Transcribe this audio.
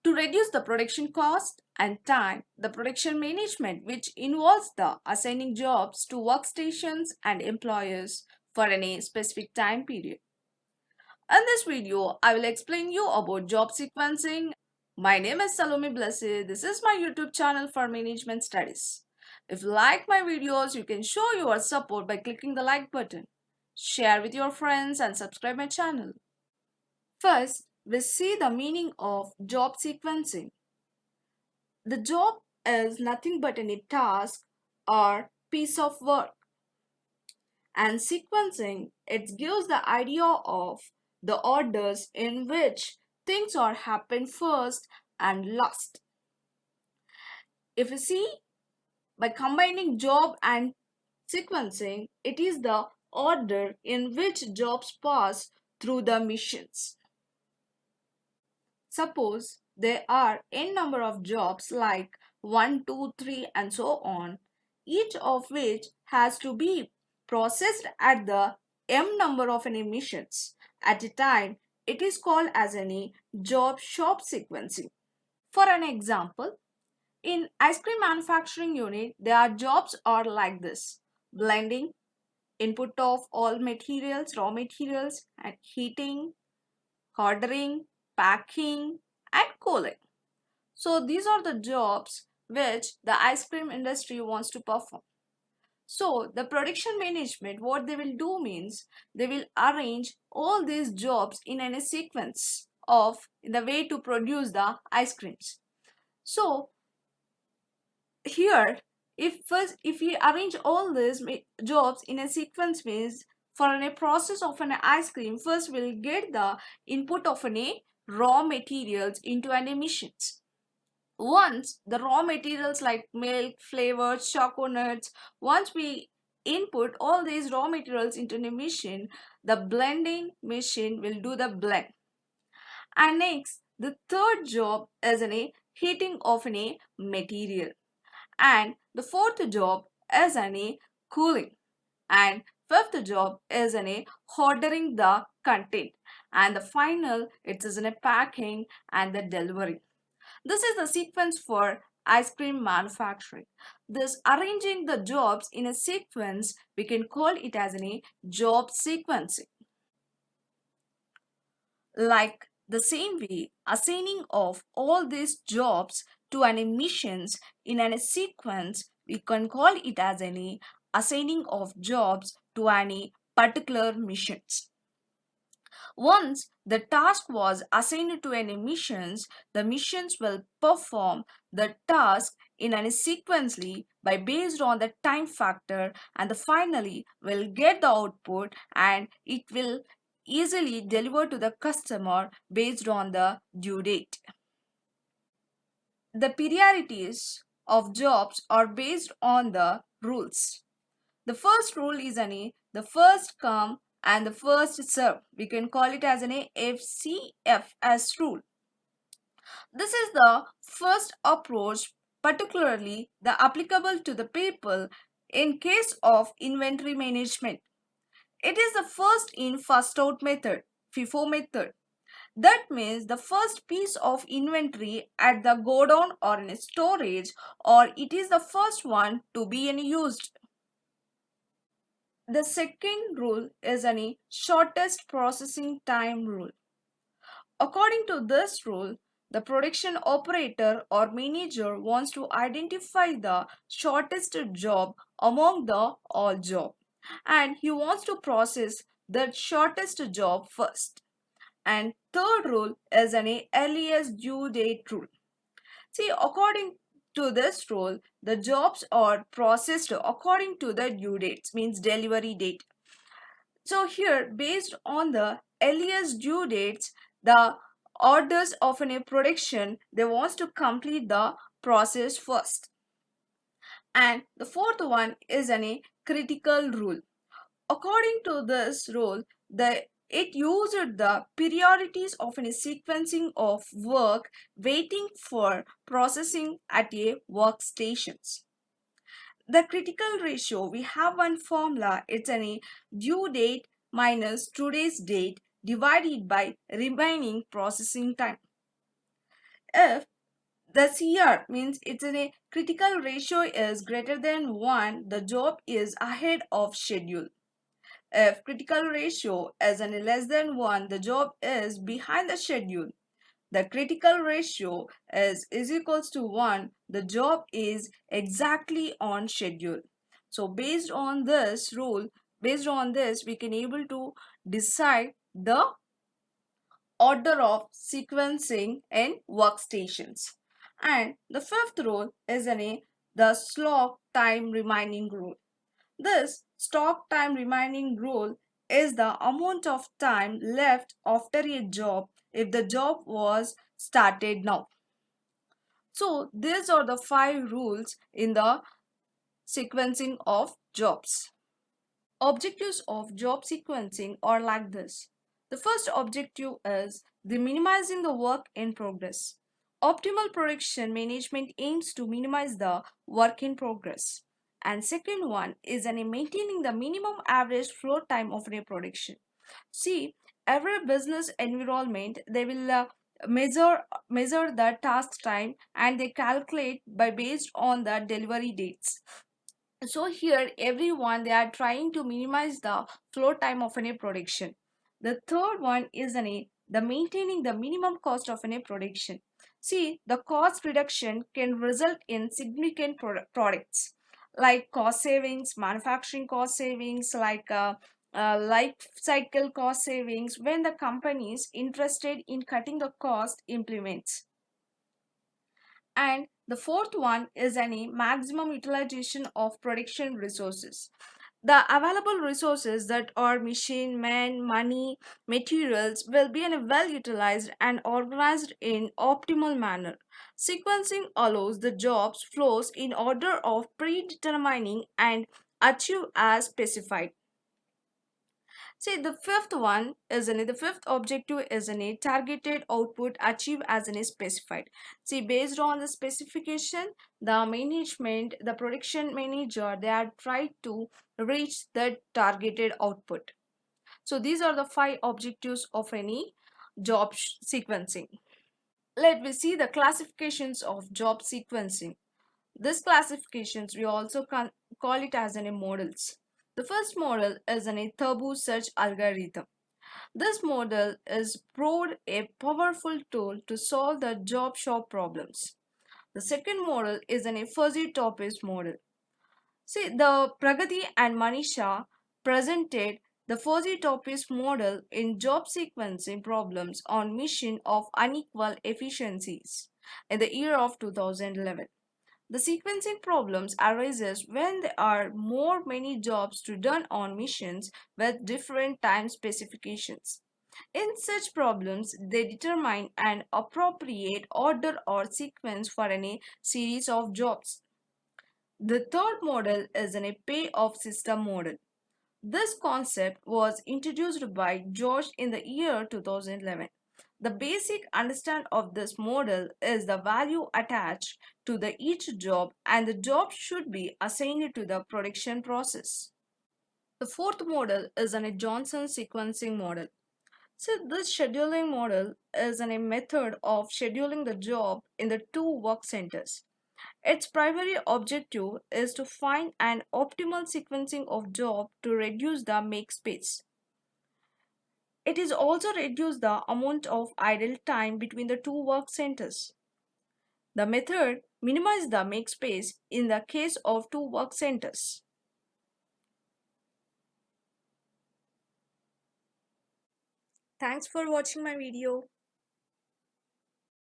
To reduce the production cost and time, the production management, which involves the assigning jobs to workstations and employers for any specific time period. In this video, I will explain you about job sequencing. My name is SALOMY BLESSY. This is my YouTube channel for management studies. If you like my videos, you can show your support by clicking the like button. Share with your friends and subscribe my channel. First, we see the meaning of job sequencing. The job is nothing but any task or piece of work. And sequencing, it gives the idea of the orders in which things are happen first and last. If you see, by combining job and sequencing, it is the order in which jobs pass through the missions. Suppose there are n number of jobs like 1, 2, 3 and so on, each of which has to be processed at the m number of any missions at a time. It is called as any job shop sequencing. For an example, in ice cream manufacturing unit, their jobs are like this: blending, input of all materials, raw materials, and heating, ordering, packing, and cooling. So these are the jobs which the ice cream industry wants to perform. So the production management, what they will do means they will arrange all these jobs in a sequence of the way to produce the ice creams. So here, if we arrange all these jobs in a sequence means for a process of an ice cream, first we'll get the input of a raw materials into an emissions. Once the raw materials like milk, flavors, chocolate, once we input all these raw materials into a machine, the blending machine will do the blend. And next, the third job is a heating of a material. And the fourth job is a cooling. And fifth job is a ordering the content. And the final, it is a packing and the delivery. This is the sequence for ice cream manufacturing. This arranging the jobs in a sequence, we can call it as a job sequencing. Like the same way, assigning of all these jobs to an emissions in a sequence, we can call it as any assigning of jobs to any particular missions. Once the task was assigned to an missions, the missions will perform the task in a sequentially by based on the time factor, and finally will get the output and it will easily deliver to the customer based on the due date. The priorities of jobs are based on the rules. The first rule is the first come and the first serve. We can call it as an FCFS rule. This is the first approach, particularly the applicable to the people in case of inventory management. It is the first in first out method, FIFO method. That means the first piece of inventory at the godown or in storage, or it is the first one to be used. The second rule is a shortest processing time rule. According to this rule, the production operator or manager wants to identify the shortest job among the all job, and he wants to process the shortest job first. And third rule is an earliest due date rule. See, according to this rule, the jobs are processed according to the due dates, means delivery date. So here, based on the earliest due dates, the orders of a production, they want to complete the process first. And the fourth one is a critical rule. According to this rule, it used the priorities of a sequencing of work waiting for processing at a workstations. The critical ratio, we have one formula, it's a due date minus today's date divided by remaining processing time. If the CR means it's in a critical ratio is greater than 1, the job is ahead of schedule. If critical ratio is any less than 1, the job is behind the schedule. The critical ratio is equals to 1, the job is exactly on schedule. So based on this rule, based on this, we can able to decide the order of sequencing in workstations. And the fifth rule is the slot time remaining rule. This stock time remaining rule is the amount of time left after a job if the job was started now. So these are the 5 rules in the sequencing of jobs. Objectives of job sequencing are like this. The first objective is the minimizing the work in progress. Optimal production management aims to minimize the work in progress. And second one is maintaining the minimum average flow time of a production. See, every business environment they will measure the task time and they calculate by based on the delivery dates. So here everyone they are trying to minimize the flow time of any production. The third one is the maintaining the minimum cost of any production. See, the cost reduction can result in significant products like cost savings, manufacturing cost savings, like life cycle cost savings when the companies interested in cutting the cost implements. And the fourth one is maximum utilization of production resources. The available resources that are machine, man, money, materials will be well utilized and organized in optimal manner. Sequencing allows the jobs flows in order of predetermining and achieve as specified. See, the fifth one is the fifth objective is targeted output achieved as specified. See, based on the specification, the management, the production manager, they are trying to reach the targeted output. So these are the 5 objectives of any job sequencing. Let me see the classifications of job sequencing. This classifications we also call it as models. The first model is a turbo search algorithm. This model is proved a powerful tool to solve the job shop problems. The second model is a fuzzy topics model. See, the Pragati and Manisha presented the fuzzy topics model in job sequencing problems on mission of unequal efficiencies in the year of 2011. The sequencing problems arises when there are many jobs to done on missions with different time specifications. In such problems, they determine an appropriate order or sequence for any series of jobs. The third model is a payoff system model. This concept was introduced by George in the year 2011. The basic understanding of this model is the value attached to each job and the job should be assigned to the production process. The fourth model is a Johnson sequencing model. So this scheduling model is a method of scheduling the job in the 2 work centers. Its primary objective is to find an optimal sequencing of job to reduce the make space. It is also reduce the amount of idle time between the 2 work centers. The method minimizes the make space in the case of 2 work centers. Thanks for watching my video.